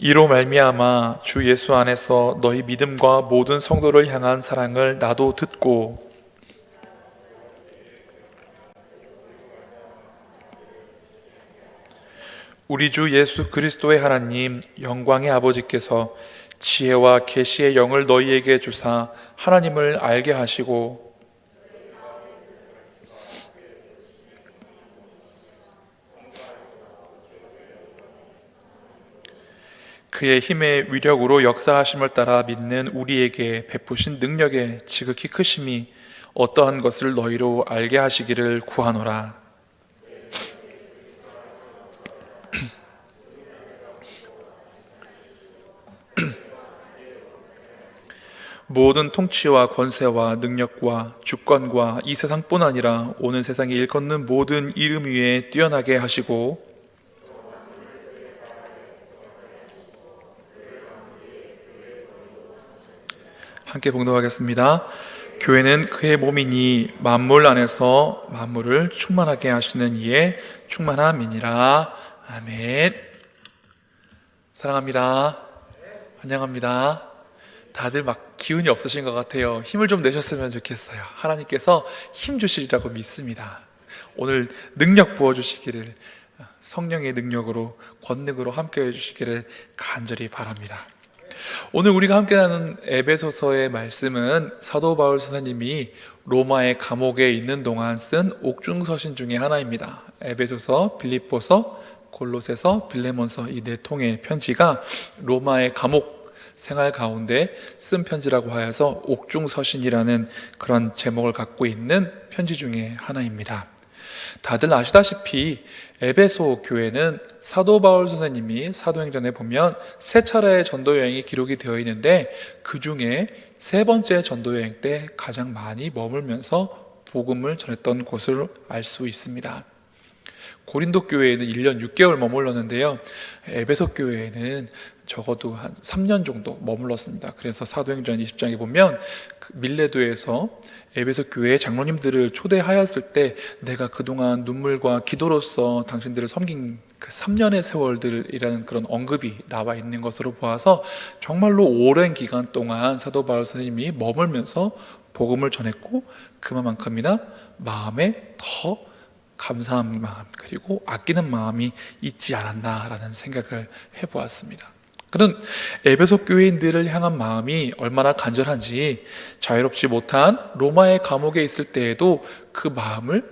이로 말미암아 주 예수 안에서 너희 믿음과 모든 성도를 향한 사랑을 나도 듣고 우리 주 예수 그리스도의 하나님 영광의 아버지께서 지혜와 계시의 영을 너희에게 주사 하나님을 알게 하시고 그의 힘의 위력으로 역사하심을 따라 믿는 우리에게 베푸신 능력의 지극히 크심이 어떠한 것을 너희로 알게 하시기를 구하노라. 모든 통치와 권세와 능력과 주권과 이 세상뿐 아니라 오는 세상에 일컫는 모든 이름 위에 뛰어나게 하시고 함께 봉독하겠습니다. 교회는 그의 몸이니 만물 안에서 만물을 충만하게 하시는 이의 충만함이니라. 아멘. 사랑합니다. 환영합니다. 다들 막 기운이 없으신 것 같아요. 힘을 좀 내셨으면 좋겠어요. 하나님께서 힘 주시리라고 믿습니다. 오늘 능력 부어주시기를, 성령의 능력으로 권능으로 함께해 주시기를 간절히 바랍니다. 오늘 우리가 함께 나눈 에베소서의 말씀은 사도 바울 선생님이 로마의 감옥에 있는 동안 쓴 옥중서신 중에 하나입니다. 에베소서, 빌립보서, 골로새서, 빌레몬서 이 네 통의 편지가 로마의 감옥 생활 가운데 쓴 편지라고 하여서 옥중서신이라는 그런 제목을 갖고 있는 편지 중에 하나입니다. 다들 아시다시피 에베소 교회는 사도 바울 선생님이 사도행전에 보면 세 차례의 전도 여행이 기록이 되어 있는데 그 중에 세 번째 전도 여행 때 가장 많이 머물면서 복음을 전했던 곳을 알 수 있습니다. 고린도 교회에는 1년 6개월 머물렀는데요, 에베소 교회에는 적어도 한 3년 정도 머물렀습니다. 그래서 사도행전 20장에 보면 밀레도에서 에베소 교회의 장로님들을 초대하였을 때 내가 그동안 눈물과 기도로서 당신들을 섬긴 그 3년의 세월들이라는 그런 언급이 나와 있는 것으로 보아서 정말로 오랜 기간 동안 사도 바울 선생님이 머물면서 복음을 전했고 그만큼이나 마음에 더 감사한 마음 그리고 아끼는 마음이 있지 않았나라는 생각을 해보았습니다. 그런 에베소 교회인들을 향한 마음이 얼마나 간절한지 자유롭지 못한 로마의 감옥에 있을 때에도 그 마음을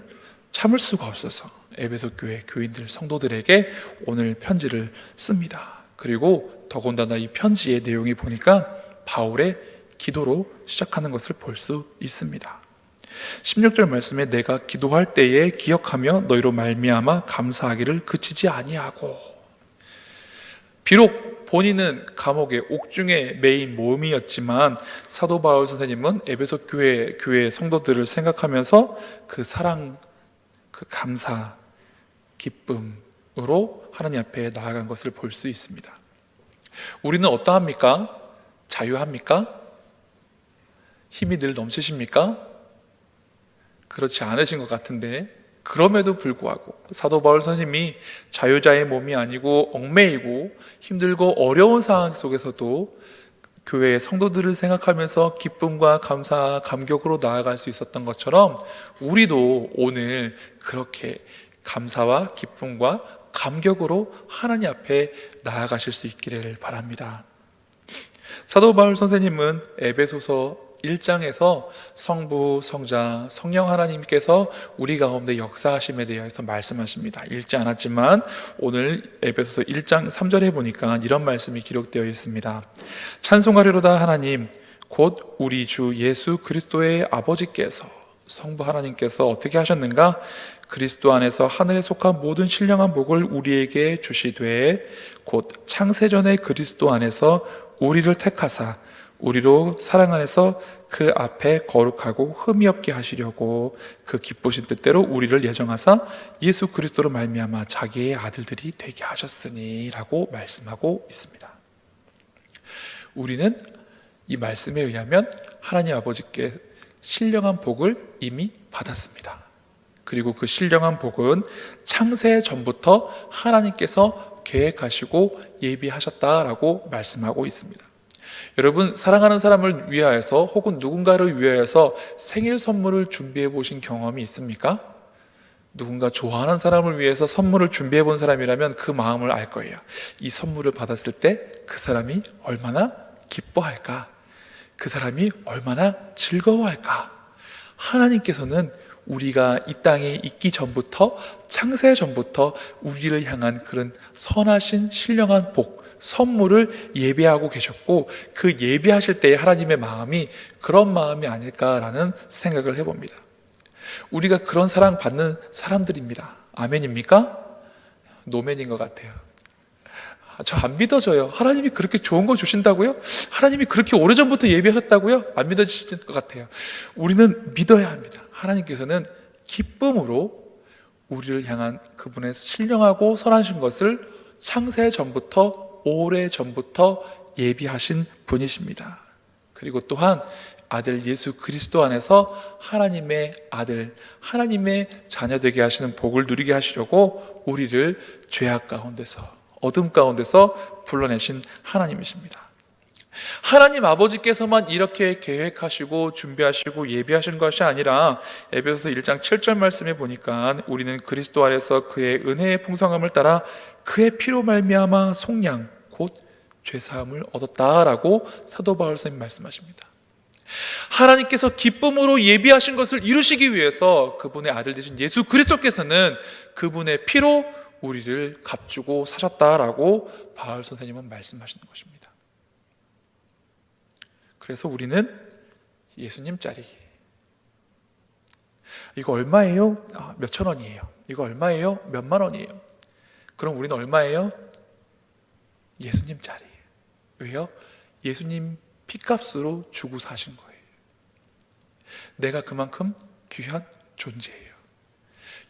참을 수가 없어서 에베소 교회 교인들 성도들에게 오늘 편지를 씁니다. 그리고 더군다나 이 편지의 내용이 보니까 바울의 기도로 시작하는 것을 볼 수 있습니다. 16절 말씀에 내가 기도할 때에 기억하며 너희로 말미암아 감사하기를 그치지 아니하고, 비록 본인은 감옥의 옥중에 매인 몸이었지만 사도 바울 선생님은 에베소 교회 성도들을 생각하면서 그 사랑, 그 감사, 기쁨으로 하나님 앞에 나아간 것을 볼 수 있습니다. 우리는 어떠합니까? 자유합니까? 힘이 늘 넘치십니까? 그렇지 않으신 것 같은데, 그럼에도 불구하고 사도 바울 선생님이 자유자의 몸이 아니고 얽매이고 힘들고 어려운 상황 속에서도 교회의 성도들을 생각하면서 기쁨과 감사, 감격으로 나아갈 수 있었던 것처럼 우리도 오늘 그렇게 감사와 기쁨과 감격으로 하나님 앞에 나아가실 수 있기를 바랍니다. 사도 바울 선생님은 에베소서 1장에서 성부, 성자, 성령 하나님께서 우리 가운데 역사하심에 대해서 말씀하십니다. 읽지 않았지만 오늘 에베소서 1장 3절에 보니까 이런 말씀이 기록되어 있습니다. 찬송하리로다 하나님 곧 우리 주 예수 그리스도의 아버지께서, 성부 하나님께서 어떻게 하셨는가? 그리스도 안에서 하늘에 속한 모든 신령한 복을 우리에게 주시되 곧 창세전에 그리스도 안에서 우리를 택하사 우리로 사랑 안에서 그 앞에 거룩하고 흠이 없게 하시려고 그 기쁘신 뜻대로 우리를 예정하사 예수 그리스도로 말미암아 자기의 아들들이 되게 하셨으니 라고 말씀하고 있습니다. 우리는 이 말씀에 의하면 하나님 아버지께 신령한 복을 이미 받았습니다. 그리고 그 신령한 복은 창세 전부터 하나님께서 계획하시고 예비하셨다라고 말씀하고 있습니다. 여러분, 사랑하는 사람을 위하여서 혹은 누군가를 위하여서 생일 선물을 준비해 보신 경험이 있습니까? 누군가 좋아하는 사람을 위해서 선물을 준비해 본 사람이라면 그 마음을 알 거예요. 이 선물을 받았을 때 그 사람이 얼마나 기뻐할까? 그 사람이 얼마나 즐거워할까? 하나님께서는 우리가 이 땅에 있기 전부터, 창세 전부터 우리를 향한 그런 선하신 신령한 복, 선물을 예비하고 계셨고, 그 예비하실 때의 하나님의 마음이 그런 마음이 아닐까라는 생각을 해봅니다. 우리가 그런 사랑 받는 사람들입니다. 아멘입니까? 노멘인 것 같아요. 저 안 믿어져요. 하나님이 그렇게 좋은 거 주신다고요? 하나님이 그렇게 오래전부터 예비하셨다고요? 안 믿어지실 것 같아요. 우리는 믿어야 합니다. 하나님께서는 기쁨으로 우리를 향한 그분의 신령하고 선하신 것을 창세 전부터, 오래 전부터 예비하신 분이십니다. 그리고 또한 아들 예수 그리스도 안에서 하나님의 아들, 하나님의 자녀 되게 하시는 복을 누리게 하시려고 우리를 죄악 가운데서, 어둠 가운데서 불러내신 하나님이십니다. 하나님 아버지께서만 이렇게 계획하시고 준비하시고 예비하신 것이 아니라 에베소서 1장 7절 말씀에 보니까 우리는 그리스도 안에서 그의 은혜의 풍성함을 따라 그의 피로 말미암아 속량 곧 죄사함을 얻었다라고 사도 바울 선생님 말씀하십니다. 하나님께서 기쁨으로 예비하신 것을 이루시기 위해서 그분의 아들 되신 예수 그리스도께서는 그분의 피로 우리를 값주고 사셨다라고 바울 선생님은 말씀하시는 것입니다. 그래서 우리는 예수님짜리. 이거 얼마예요? 몇천 원이에요. 이거 얼마예요? 몇만 원이에요. 그럼 우리는 얼마예요? 예수님짜리. 왜요? 예수님 피값으로 주고 사신 거예요. 내가 그만큼 귀한 존재예요.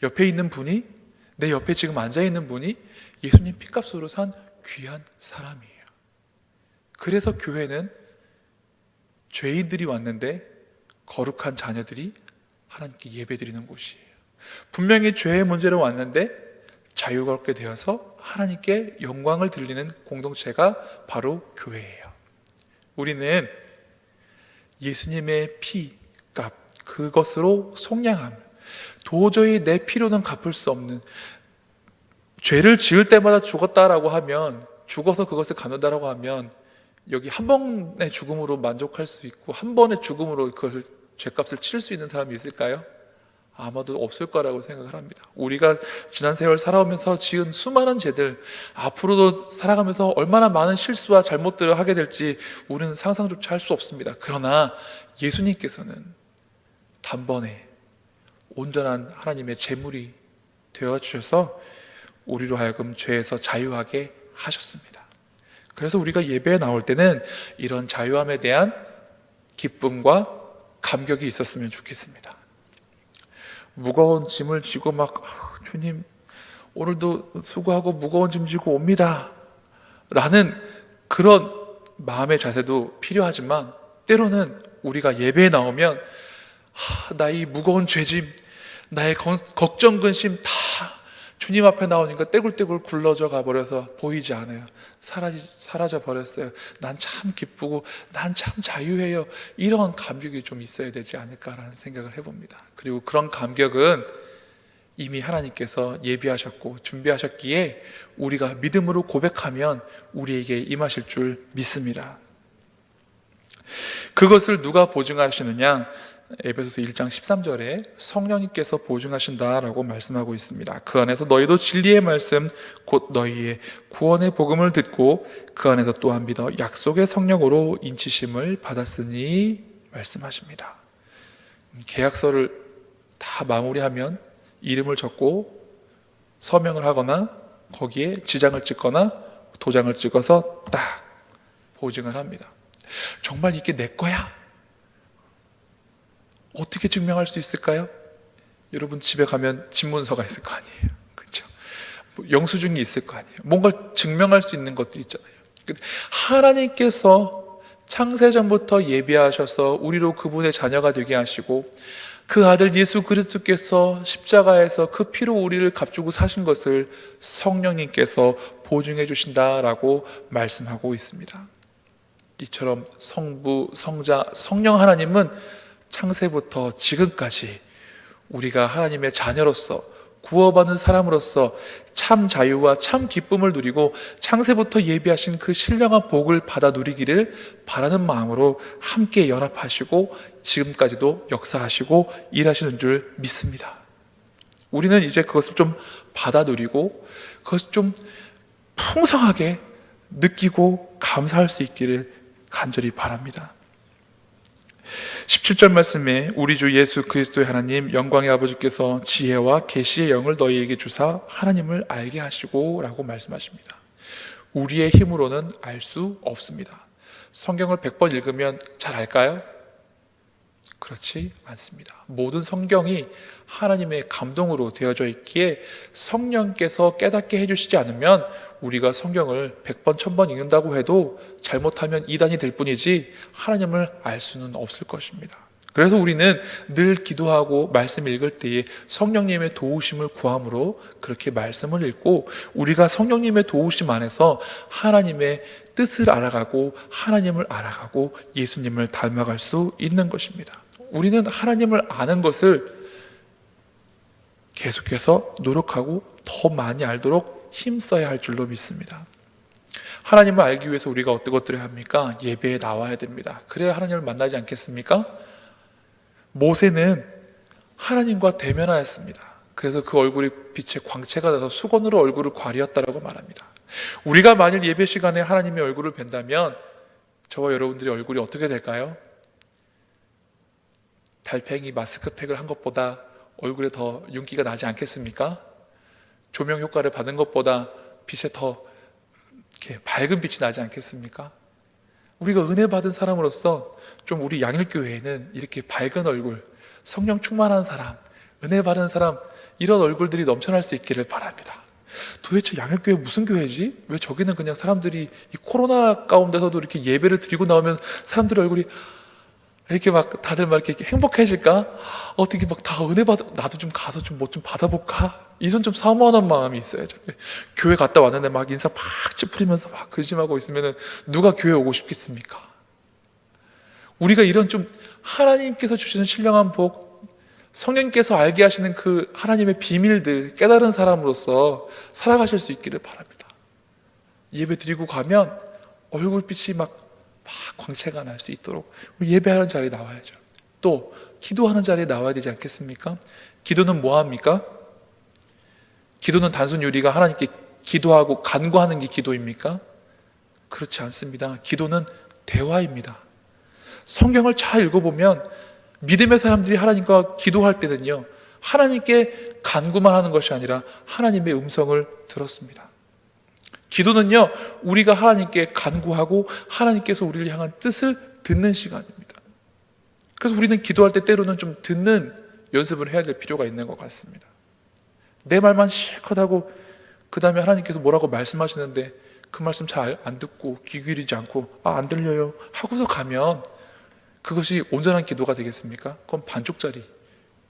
옆에 있는 분이, 내 옆에 지금 앉아있는 분이 예수님 피값으로 산 귀한 사람이에요. 그래서 교회는 죄인들이 왔는데 거룩한 자녀들이 하나님께 예배드리는 곳이에요. 분명히 죄의 문제로 왔는데 자유롭게 되어서 하나님께 영광을 드리는 공동체가 바로 교회예요. 우리는 예수님의 피값, 그것으로 속량함, 도저히 내 피로는 갚을 수 없는, 죄를 지을 때마다 죽었다라고 하면, 죽어서 그것을 갚는다라고 하면 여기 한 번의 죽음으로 만족할 수 있고 한 번의 죽음으로 그것을 죄값을 치를 수 있는 사람이 있을까요? 아마도 없을 거라고 생각을 합니다. 우리가 지난 세월 살아오면서 지은 수많은 죄들, 앞으로도 살아가면서 얼마나 많은 실수와 잘못들을 하게 될지 우리는 상상조차 할 수 없습니다. 그러나 예수님께서는 단번에 온전한 하나님의 제물이 되어주셔서 우리로 하여금 죄에서 자유하게 하셨습니다. 그래서 우리가 예배에 나올 때는 이런 자유함에 대한 기쁨과 감격이 있었으면 좋겠습니다. 무거운 짐을 지고 막 주님 오늘도 수고하고 무거운 짐 지고 옵니다 라는 그런 마음의 자세도 필요하지만, 때로는 우리가 예배에 나오면 나의 무거운 죄짐, 나의 걱정 근심 다 주님 앞에 나오니까 떼굴떼굴 굴러져 가버려서 보이지 않아요. 사라져 버렸어요. 난 참 기쁘고 난 참 자유해요. 이런 감격이 좀 있어야 되지 않을까라는 생각을 해봅니다. 그리고 그런 감격은 이미 하나님께서 예비하셨고 준비하셨기에 우리가 믿음으로 고백하면 우리에게 임하실 줄 믿습니다. 그것을 누가 보증하시느냐? 에베소서 1장 13절에 성령님께서 보증하신다라고 말씀하고 있습니다. 그 안에서 너희도 진리의 말씀 곧 너희의 구원의 복음을 듣고 그 안에서 또한 믿어 약속의 성령으로 인치심을 받았으니 말씀하십니다. 계약서를 다 마무리하면 이름을 적고 서명을 하거나 거기에 지장을 찍거나 도장을 찍어서 딱 보증을 합니다. 정말 이게 내 거야? 어떻게 증명할 수 있을까요? 여러분 집에 가면 집문서가 있을 거 아니에요. 그렇죠? 영수증이 있을 거 아니에요. 뭔가 증명할 수 있는 것들이 있잖아요. 하나님께서 창세전부터 예비하셔서 우리로 그분의 자녀가 되게 하시고 그 아들 예수 그리스도께서 십자가에서 그 피로 우리를 값주고 사신 것을 성령님께서 보증해 주신다라고 말씀하고 있습니다. 이처럼 성부, 성자, 성령 하나님은 창세부터 지금까지 우리가 하나님의 자녀로서 구원받은 사람으로서 참 자유와 참 기쁨을 누리고 창세부터 예비하신 그 신령한 복을 받아 누리기를 바라는 마음으로 함께 연합하시고 지금까지도 역사하시고 일하시는 줄 믿습니다. 우리는 이제 그것을 좀 받아 누리고 그것을 좀 풍성하게 느끼고 감사할 수 있기를 간절히 바랍니다. 17절 말씀에 우리 주 예수 그리스도의 하나님 영광의 아버지께서 지혜와 계시의 영을 너희에게 주사 하나님을 알게 하시고 라고 말씀하십니다. 우리의 힘으로는 알 수 없습니다. 성경을 100번 읽으면 잘 알까요? 그렇지 않습니다. 모든 성경이 하나님의 감동으로 되어져 있기에 성령께서 깨닫게 해주시지 않으면 우리가 성경을 100번, 1000번 읽는다고 해도 잘못하면 이단이 될 뿐이지 하나님을 알 수는 없을 것입니다. 그래서 우리는 늘 기도하고 말씀 읽을 때에 성령님의 도우심을 구함으로 그렇게 말씀을 읽고 우리가 성령님의 도우심 안에서 하나님의 뜻을 알아가고 하나님을 알아가고 예수님을 닮아갈 수 있는 것입니다. 우리는 하나님을 아는 것을 계속해서 노력하고 더 많이 알도록 힘써야 할 줄로 믿습니다. 하나님을 알기 위해서 우리가 어떤 것들을 합니까? 예배에 나와야 됩니다. 그래야 하나님을 만나지 않겠습니까? 모세는 하나님과 대면하였습니다. 그래서 그 얼굴이 빛의 광채가 나서 수건으로 얼굴을 가리었다라고 말합니다. 우리가 만일 예배 시간에 하나님의 얼굴을 뵌다면 저와 여러분들의 얼굴이 어떻게 될까요? 달팽이 마스크팩을 한 것보다 얼굴에 더 윤기가 나지 않겠습니까? 조명 효과를 받은 것보다 빛에 더 이렇게 밝은 빛이 나지 않겠습니까? 우리가 은혜 받은 사람으로서 좀 우리 양일교회에는 이렇게 밝은 얼굴, 성령 충만한 사람, 은혜 받은 사람 이런 얼굴들이 넘쳐날 수 있기를 바랍니다. 도대체 양일교회 무슨 교회지? 왜 저기는 그냥 사람들이 이 코로나 가운데서도 이렇게 예배를 드리고 나오면 사람들의 얼굴이 이렇게 막 다들 막 이렇게 행복해질까? 어떻게 막 다 은혜 받아, 나도 좀 가서 좀 뭐 좀 받아볼까? 이런 좀 사모하는 마음이 있어요. 교회 갔다 왔는데 막 인사 팍 찌푸리면서 막 근심하고 있으면은 누가 교회 오고 싶겠습니까? 우리가 이런 좀 하나님께서 주시는 신령한 복, 성령님께서 알게 하시는 그 하나님의 비밀들 깨달은 사람으로서 살아가실 수 있기를 바랍니다. 예배 드리고 가면 얼굴빛이 막 광채가 날 수 있도록 예배하는 자리에 나와야죠. 또 기도하는 자리에 나와야 되지 않겠습니까? 기도는 뭐 합니까? 기도는 단순히 우리가 하나님께 기도하고 간구하는 게 기도입니까? 그렇지 않습니다. 기도는 대화입니다. 성경을 잘 읽어보면 믿음의 사람들이 하나님과 기도할 때는요, 하나님께 간구만 하는 것이 아니라 하나님의 음성을 들었습니다. 기도는요, 우리가 하나님께 간구하고 하나님께서 우리를 향한 뜻을 듣는 시간입니다. 그래서 우리는 기도할 때 때로는 좀 듣는 연습을 해야 될 필요가 있는 것 같습니다. 내 말만 실컷 하고 그 다음에 하나님께서 뭐라고 말씀하시는데 그 말씀 잘 안 듣고 귀 기울이지 않고 안 들려요 하고서 가면 그것이 온전한 기도가 되겠습니까? 그건 반쪽짜리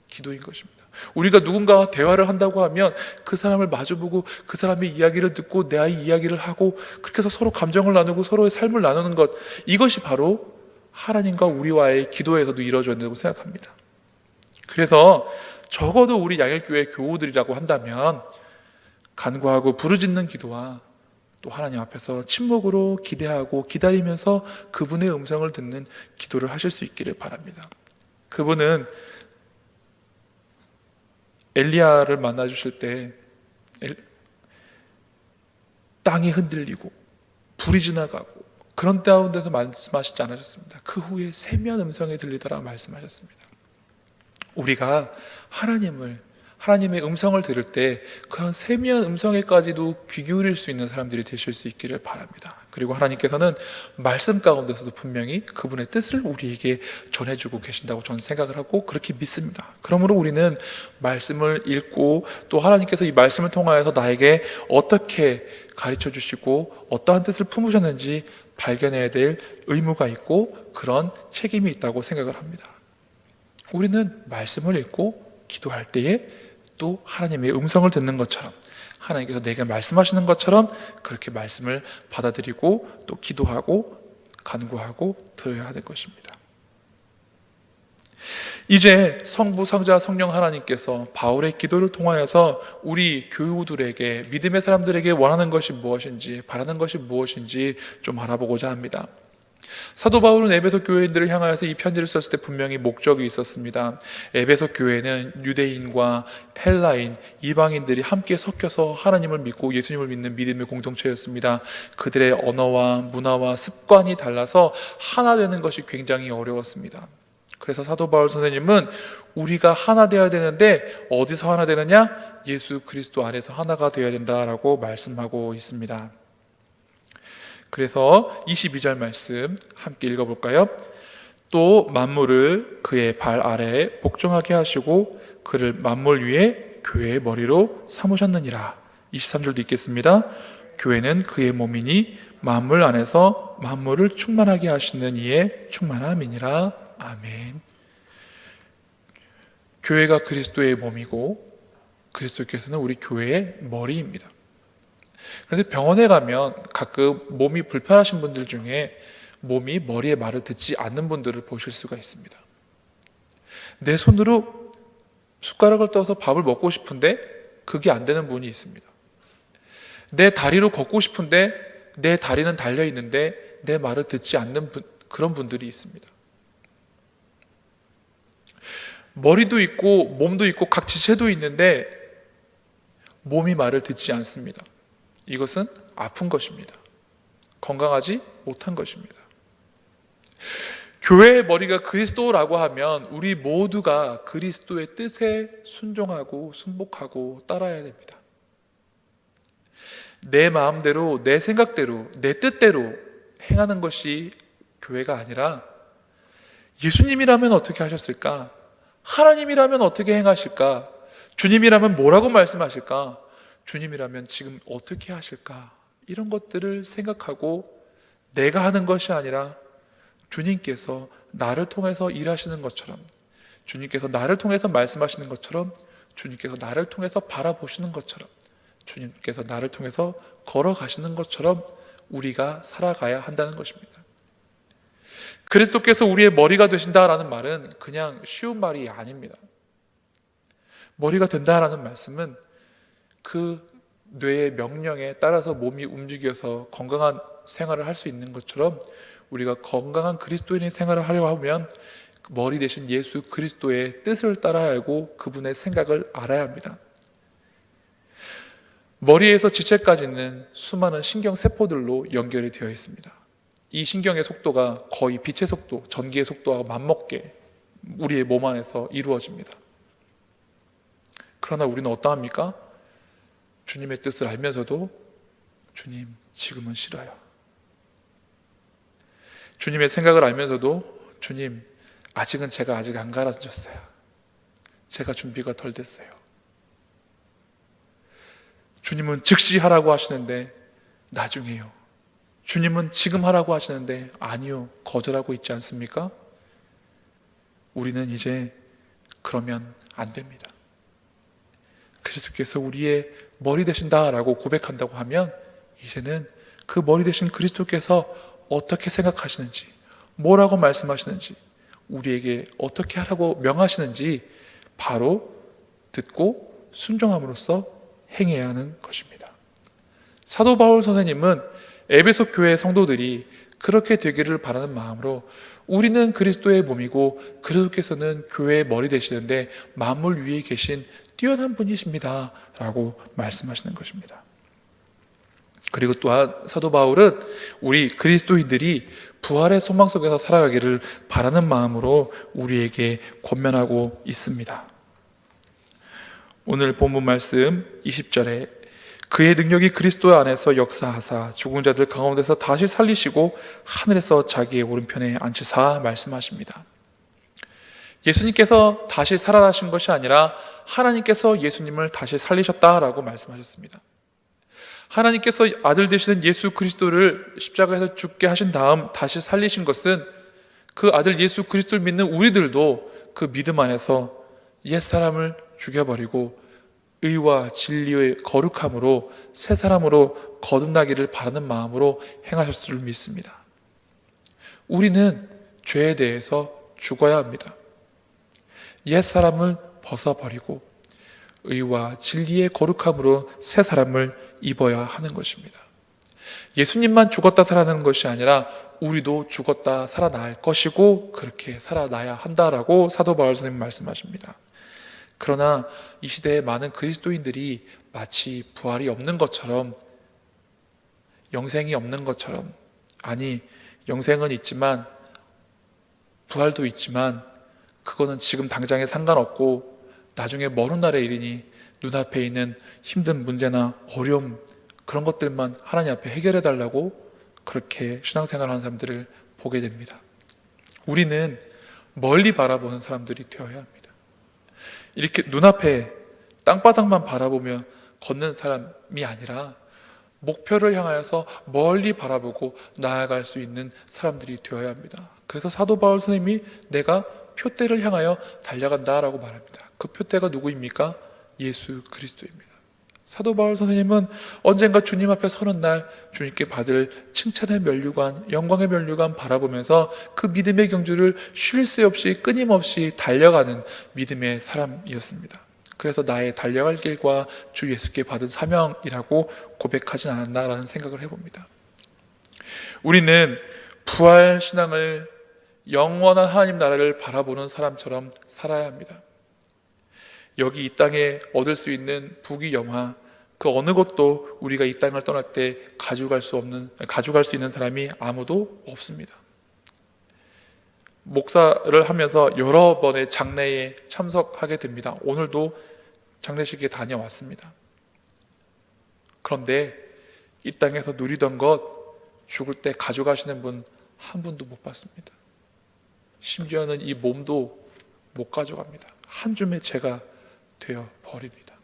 기도인 것입니다. 우리가 누군가와 대화를 한다고 하면 그 사람을 마주보고 그 사람의 이야기를 듣고 내 아이 이야기를 하고 그렇게 해서 서로 감정을 나누고 서로의 삶을 나누는 것, 이것이 바로 하나님과 우리와의 기도에서도 이루어져야 된다고 생각합니다. 그래서 적어도 우리 양일교회 교우들이라고 한다면 간구하고 부르짖는 기도와 또 하나님 앞에서 침묵으로 기대하고 기다리면서 그분의 음성을 듣는 기도를 하실 수 있기를 바랍니다. 그분은 엘리야를 만나 주실 때 땅이 흔들리고 불이 지나가고 그런 가운데서 말씀하시지 않으셨습니다. 그 후에 세미한 음성이 들리더라 말씀하셨습니다. 우리가 하나님의 음성을 들을 때 그런 세미한 음성에까지도 귀 기울일 수 있는 사람들이 되실 수 있기를 바랍니다. 그리고 하나님께서는 말씀 가운데서도 분명히 그분의 뜻을 우리에게 전해주고 계신다고 저는 생각을 하고 그렇게 믿습니다. 그러므로 우리는 말씀을 읽고 또 하나님께서 이 말씀을 통하여서 나에게 어떻게 가르쳐 주시고 어떠한 뜻을 품으셨는지 발견해야 될 의무가 있고 그런 책임이 있다고 생각을 합니다. 우리는 말씀을 읽고 기도할 때에 또 하나님의 음성을 듣는 것처럼, 하나님께서 내게 말씀하시는 것처럼 그렇게 말씀을 받아들이고 또 기도하고 간구하고 들어야 하는 것입니다. 이제 성부, 성자, 성령 하나님께서 바울의 기도를 통하여서 우리 교우들에게, 믿음의 사람들에게 원하는 것이 무엇인지, 바라는 것이 무엇인지 좀 알아보고자 합니다. 사도 바울은 에베소 교회인들을 향하여서 이 편지를 썼을 때 분명히 목적이 있었습니다. 에베소 교회는 유대인과 헬라인, 이방인들이 함께 섞여서 하나님을 믿고 예수님을 믿는 믿음의 공동체였습니다. 그들의 언어와 문화와 습관이 달라서 하나 되는 것이 굉장히 어려웠습니다. 그래서 사도 바울 선생님은 우리가 하나 되어야 되는데 어디서 하나 되느냐? 예수 그리스도 안에서 하나가 되어야 된다라고 말씀하고 있습니다. 그래서 22절 말씀 함께 읽어볼까요? 또 만물을 그의 발 아래에 복종하게 하시고 그를 만물 위에 교회의 머리로 삼으셨느니라. 23절도 읽겠습니다. 교회는 그의 몸이니 만물 안에서 만물을 충만하게 하시는 이의 충만함이니라. 아멘. 교회가 그리스도의 몸이고 그리스도께서는 우리 교회의 머리입니다. 그런데 병원에 가면 가끔 몸이 불편하신 분들 중에 몸이 머리의 말을 듣지 않는 분들을 보실 수가 있습니다. 내 손으로 숟가락을 떠서 밥을 먹고 싶은데 그게 안 되는 분이 있습니다. 내 다리로 걷고 싶은데 내 다리는 달려 있는데 내 말을 듣지 않는 그런 분들이 있습니다. 머리도 있고 몸도 있고 각 지체도 있는데 몸이 말을 듣지 않습니다. 이것은 아픈 것입니다. 건강하지 못한 것입니다. 교회의 머리가 그리스도라고 하면 우리 모두가 그리스도의 뜻에 순종하고 순복하고 따라야 됩니다. 내 마음대로, 내 생각대로, 내 뜻대로 행하는 것이 교회가 아니라 예수님이라면 어떻게 하셨을까? 하나님이라면 어떻게 행하실까? 주님이라면 뭐라고 말씀하실까? 주님이라면 지금 어떻게 하실까? 이런 것들을 생각하고 내가 하는 것이 아니라 주님께서 나를 통해서 일하시는 것처럼, 주님께서 나를 통해서 말씀하시는 것처럼, 주님께서 나를 통해서 바라보시는 것처럼, 주님께서 나를 통해서 걸어가시는 것처럼 우리가 살아가야 한다는 것입니다. 그리스도께서 우리의 머리가 되신다라는 말은 그냥 쉬운 말이 아닙니다. 머리가 된다라는 말씀은 그 뇌의 명령에 따라서 몸이 움직여서 건강한 생활을 할 수 있는 것처럼 우리가 건강한 그리스도인의 생활을 하려고 하면 머리 대신 예수 그리스도의 뜻을 따라야 하고 그분의 생각을 알아야 합니다. 머리에서 지체까지는 수많은 신경세포들로 연결이 되어 있습니다. 이 신경의 속도가 거의 빛의 속도, 전기의 속도와 맞먹게 우리의 몸 안에서 이루어집니다. 그러나 우리는 어떠합니까? 주님의 뜻을 알면서도 주님, 지금은 싫어요. 주님의 생각을 알면서도 주님, 아직은 제가 아직 안 가라앉았어요. 제가 준비가 덜 됐어요. 주님은 즉시 하라고 하시는데 나중에요. 주님은 지금 하라고 하시는데 아니요, 거절하고 있지 않습니까? 우리는 이제 그러면 안 됩니다. 그리스도께서 우리의 머리 되신다라고 고백한다고 하면 이제는 그 머리 되신 그리스도께서 어떻게 생각하시는지, 뭐라고 말씀하시는지, 우리에게 어떻게 하라고 명하시는지 바로 듣고 순종함으로써 행해야 하는 것입니다. 사도 바울 선생님은 에베소 교회 성도들이 그렇게 되기를 바라는 마음으로 우리는 그리스도의 몸이고 그리스도께서는 교회의 머리 되시는데 만물 위에 계신 뛰어난 분이십니다 라고 말씀하시는 것입니다. 그리고 또한 사도 바울은 우리 그리스도인들이 부활의 소망 속에서 살아가기를 바라는 마음으로 우리에게 권면하고 있습니다. 오늘 본문 말씀 20절에 그의 능력이 그리스도 안에서 역사하사 죽은 자들 가운데서 다시 살리시고 하늘에서 자기의 오른편에 앉히사 말씀하십니다. 예수님께서 다시 살아나신 것이 아니라 하나님께서 예수님을 다시 살리셨다라고 말씀하셨습니다. 하나님께서 아들 되시는 예수 그리스도를 십자가에서 죽게 하신 다음 다시 살리신 것은 그 아들 예수 그리스도를 믿는 우리들도 그 믿음 안에서 옛사람을 죽여버리고 의와 진리의 거룩함으로 새 사람으로 거듭나기를 바라는 마음으로 행하셨을 줄 믿습니다. 우리는 죄에 대해서 죽어야 합니다. 옛사람을 벗어버리고 의와 진리의 거룩함으로 새 사람을 입어야 하는 것입니다. 예수님만 죽었다 살아나는 것이 아니라 우리도 죽었다 살아날 것이고 그렇게 살아나야 한다라고 사도 바울 선생님 말씀하십니다. 그러나 이 시대에 많은 그리스도인들이 마치 부활이 없는 것처럼, 영생이 없는 것처럼, 아니 영생은 있지만 부활도 있지만 그거는 지금 당장에 상관없고 나중에 먼 날에 이르니 눈앞에 있는 힘든 문제나 어려움, 그런 것들만 하나님 앞에 해결해 달라고 그렇게 신앙생활하는 사람들을 보게 됩니다. 우리는 멀리 바라보는 사람들이 되어야 합니다. 이렇게 눈앞에 땅바닥만 바라보며 걷는 사람이 아니라 목표를 향하여서 멀리 바라보고 나아갈 수 있는 사람들이 되어야 합니다. 그래서 사도 바울 선생님이 내가 표대를 향하여 달려간다라고 말합니다. 그 표대가 누구입니까? 예수 그리스도입니다. 사도 바울 선생님은 언젠가 주님 앞에 서는 날 주님께 받을 칭찬의 면류관, 영광의 면류관 바라보면서 그 믿음의 경주를 쉴 새 없이 끊임없이 달려가는 믿음의 사람이었습니다. 그래서 나의 달려갈 길과 주 예수께 받은 사명이라고 고백하진 않았나라는 생각을 해봅니다. 우리는 부활 신앙을 영원한 하나님 나라를 바라보는 사람처럼 살아야 합니다. 여기 이 땅에 얻을 수 있는 부귀 영화, 그 어느 것도 우리가 이 땅을 떠날 때 가져갈 수 있는 사람이 아무도 없습니다. 목사를 하면서 여러 번의 장례에 참석하게 됩니다. 오늘도 장례식에 다녀왔습니다. 그런데 이 땅에서 누리던 것 죽을 때 가져가시는 분 한 분도 못 봤습니다. 심지어는 이 몸도 못 가져갑니다. 한 줌의 죄가 되어 버립니다.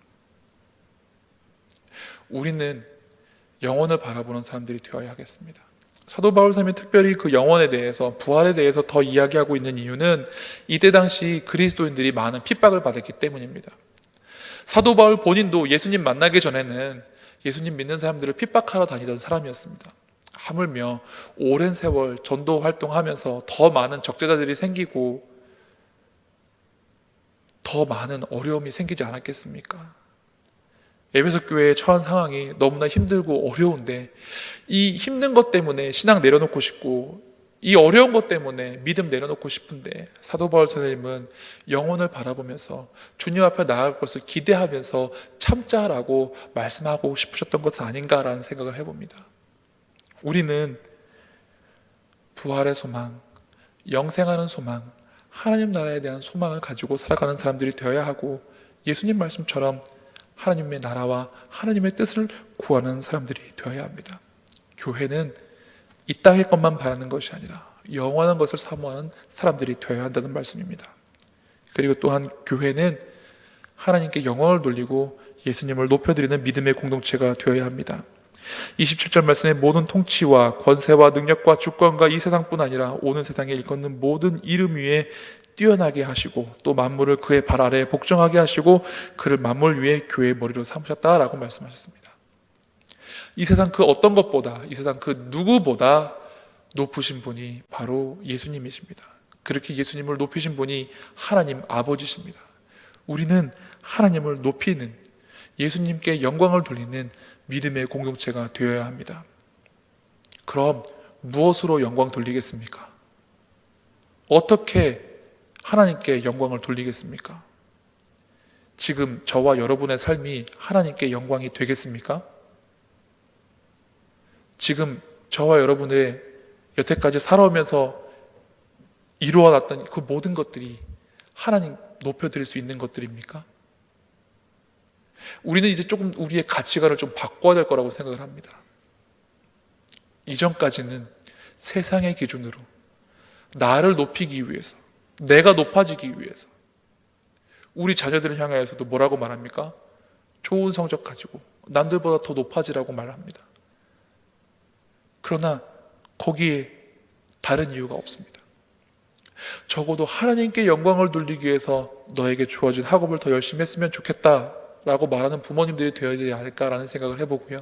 우리는 영혼을 바라보는 사람들이 되어야 하겠습니다. 사도 바울 선생님이 특별히 그 영혼에 대해서, 부활에 대해서 더 이야기하고 있는 이유는 이때 당시 그리스도인들이 많은 핍박을 받았기 때문입니다. 사도 바울 본인도 예수님 만나기 전에는 예수님 믿는 사람들을 핍박하러 다니던 사람이었습니다. 하물며 오랜 세월 전도 활동하면서 더 많은 적대자들이 생기고 더 많은 어려움이 생기지 않았겠습니까? 에베소 교회에 처한 상황이 너무나 힘들고 어려운데 이 힘든 것 때문에 신앙 내려놓고 싶고 이 어려운 것 때문에 믿음 내려놓고 싶은데 사도 바울 선생님은 영혼을 바라보면서 주님 앞에 나아갈 것을 기대하면서 참자라고 말씀하고 싶으셨던 것은 아닌가라는 생각을 해봅니다. 우리는 부활의 소망, 영생하는 소망, 하나님 나라에 대한 소망을 가지고 살아가는 사람들이 되어야 하고 예수님 말씀처럼 하나님의 나라와 하나님의 뜻을 구하는 사람들이 되어야 합니다. 교회는 이 땅의 것만 바라는 것이 아니라 영원한 것을 사모하는 사람들이 되어야 한다는 말씀입니다. 그리고 또한 교회는 하나님께 영광을 돌리고 예수님을 높여드리는 믿음의 공동체가 되어야 합니다. 27절 말씀에 모든 통치와 권세와 능력과 주권과 이 세상뿐 아니라 오는 세상에 일컫는 모든 이름 위에 뛰어나게 하시고 또 만물을 그의 발 아래에 복종하게 하시고 그를 만물 위에 교회의 머리로 삼으셨다라고 말씀하셨습니다. 이 세상 그 어떤 것보다, 이 세상 그 누구보다 높으신 분이 바로 예수님이십니다. 그렇게 예수님을 높이신 분이 하나님 아버지십니다. 우리는 하나님을 높이는, 예수님께 영광을 돌리는 믿음의 공동체가 되어야 합니다. 그럼 무엇으로 영광 돌리겠습니까? 어떻게 하나님께 영광을 돌리겠습니까? 지금 저와 여러분의 삶이 하나님께 영광이 되겠습니까? 지금 저와 여러분의 여태까지 살아오면서 이루어놨던 그 모든 것들이 하나님 높여드릴 수 있는 것들입니까? 우리는 이제 조금 우리의 가치관을 좀 바꿔야 될 거라고 생각을 합니다. 이전까지는 세상의 기준으로 나를 높이기 위해서, 내가 높아지기 위해서 우리 자녀들을 향하여서도 뭐라고 말합니까? 좋은 성적 가지고 남들보다 더 높아지라고 말합니다. 그러나 거기에 다른 이유가 없습니다. 적어도 하나님께 영광을 돌리기 위해서 너에게 주어진 학업을 더 열심히 했으면 좋겠다라고 말하는 부모님들이 되어야지 않을까라는 생각을 해보고요.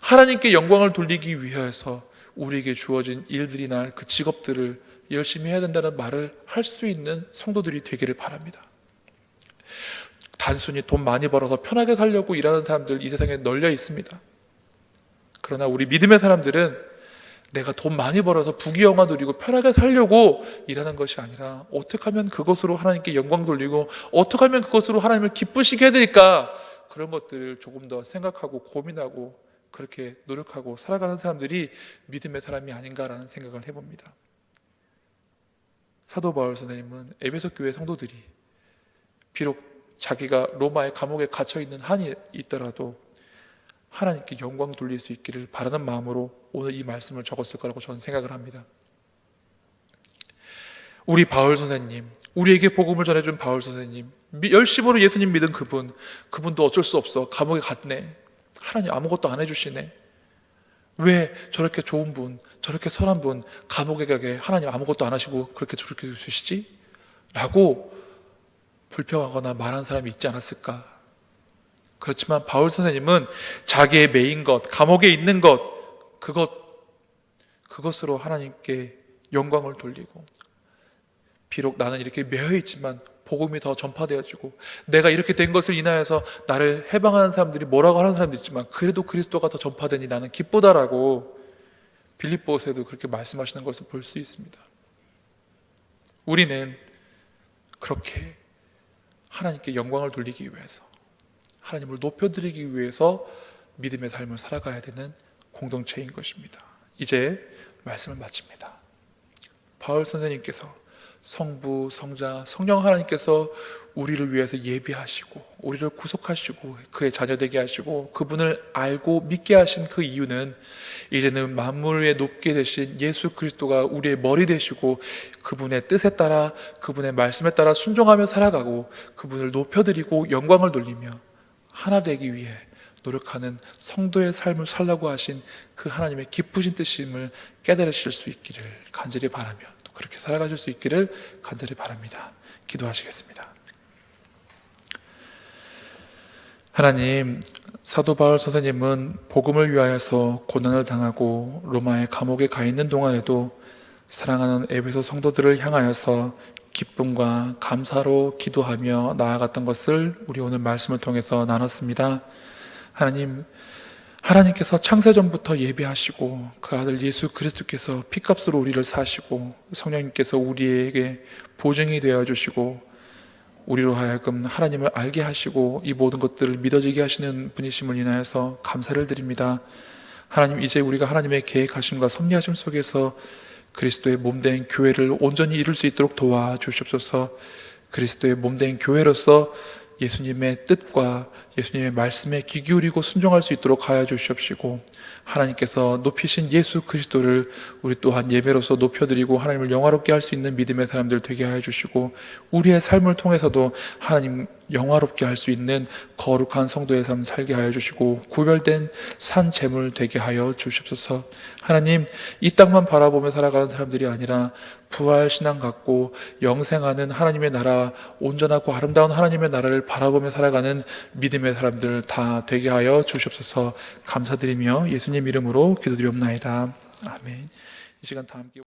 하나님께 영광을 돌리기 위해서 우리에게 주어진 일들이나 그 직업들을 열심히 해야 된다는 말을 할 수 있는 성도들이 되기를 바랍니다. 단순히 돈 많이 벌어서 편하게 살려고 일하는 사람들 이 세상에 널려 있습니다. 그러나 우리 믿음의 사람들은 내가 돈 많이 벌어서 부귀영화 누리고 편하게 살려고 일하는 것이 아니라 어떻게 하면 그것으로 하나님께 영광 돌리고 어떻게 하면 그것으로 하나님을 기쁘시게 해드릴까, 그런 것들을 조금 더 생각하고 고민하고 그렇게 노력하고 살아가는 사람들이 믿음의 사람이 아닌가라는 생각을 해봅니다. 사도 바울 선생님은 에베소 교회 성도들이 비록 자기가 로마의 감옥에 갇혀있는 한이 있더라도 하나님께 영광 돌릴 수 있기를 바라는 마음으로 오늘 이 말씀을 적었을 거라고 저는 생각을 합니다. 우리 바울 선생님, 우리에게 복음을 전해준 바울 선생님, 열심으로 예수님 믿은 그분도 어쩔 수 없어 감옥에 갔네. 하나님 아무것도 안 해주시네. 왜 저렇게 좋은 분, 저렇게 선한 분 감옥에 가게 하나님 아무것도 안 하시고 그렇게 저렇게 주시지? 라고 불평하거나 말한 사람이 있지 않았을까? 그렇지만 바울 선생님은 자기의 메인 것, 감옥에 있는 것, 그것으로 하나님께 영광을 돌리고, 비록 나는 이렇게 매여 있지만 복음이 더 전파되어지고 내가 이렇게 된 것을 인하여서 나를 해방하는 사람들이 뭐라고 하는 사람도 있지만 그래도 그리스도가 더 전파되니 나는 기쁘다라고 빌립보서에도 그렇게 말씀하시는 것을 볼 수 있습니다. 우리는 그렇게 하나님께 영광을 돌리기 위해서, 하나님을 높여드리기 위해서 믿음의 삶을 살아가야 되는 공동체인 것입니다. 이제 말씀을 마칩니다. 바울 선생님께서 성부, 성자, 성령 하나님께서 우리를 위해서 예비하시고 우리를 구속하시고 그의 자녀되게 하시고 그분을 알고 믿게 하신 그 이유는 이제는 만물 위에 높게 되신 예수 그리스도가 우리의 머리 되시고 그분의 뜻에 따라 그분의 말씀에 따라 순종하며 살아가고 그분을 높여드리고 영광을 돌리며 하나 되기 위해 노력하는 성도의 삶을 살라고 하신 그 하나님의 기쁘신 뜻임을 깨달으실 수 있기를 간절히 바라며 또 그렇게 살아가실 수 있기를 간절히 바랍니다. 기도하시겠습니다. 하나님, 사도 바울 선생님은 복음을 위하여서 고난을 당하고 로마의 감옥에 가 있는 동안에도 사랑하는 에베소 성도들을 향하여서 기쁨과 감사로 기도하며 나아갔던 것을 우리 오늘 말씀을 통해서 나눴습니다. 하나님께서 창세전부터 예비하시고 그 아들 예수 그리스도께서 피값으로 우리를 사시고 성령님께서 우리에게 보증이 되어주시고 우리로 하여금 하나님을 알게 하시고 이 모든 것들을 믿어지게 하시는 분이심을 인하여서 감사를 드립니다. 하나님, 이제 우리가 하나님의 계획하심과 섭리하심 속에서 그리스도의 몸된 교회를 온전히 이룰 수 있도록 도와주시옵소서. 그리스도의 몸된 교회로서 예수님의 뜻과 예수님의 말씀에 귀 기울이고 순종할 수 있도록 하여 주시옵시고, 하나님께서 높이신 예수 그리스도를 우리 또한 예배로서 높여드리고 하나님을 영화롭게 할 수 있는 믿음의 사람들 되게 하여 주시고, 우리의 삶을 통해서도 하나님 영화롭게 할 수 있는 거룩한 성도의 삶 살게 하여 주시고 구별된 산 제물 되게 하여 주시옵소서. 하나님, 이 땅만 바라보며 살아가는 사람들이 아니라 부활 신앙 갖고 영생하는 하나님의 나라, 온전하고 아름다운 하나님의 나라를 바라보며 살아가는 믿음의 사람들 다 되게 하여 주시옵소서. 감사드리며 예수님 이름으로 기도드리옵나이다. 아멘. 이 시간 다 함께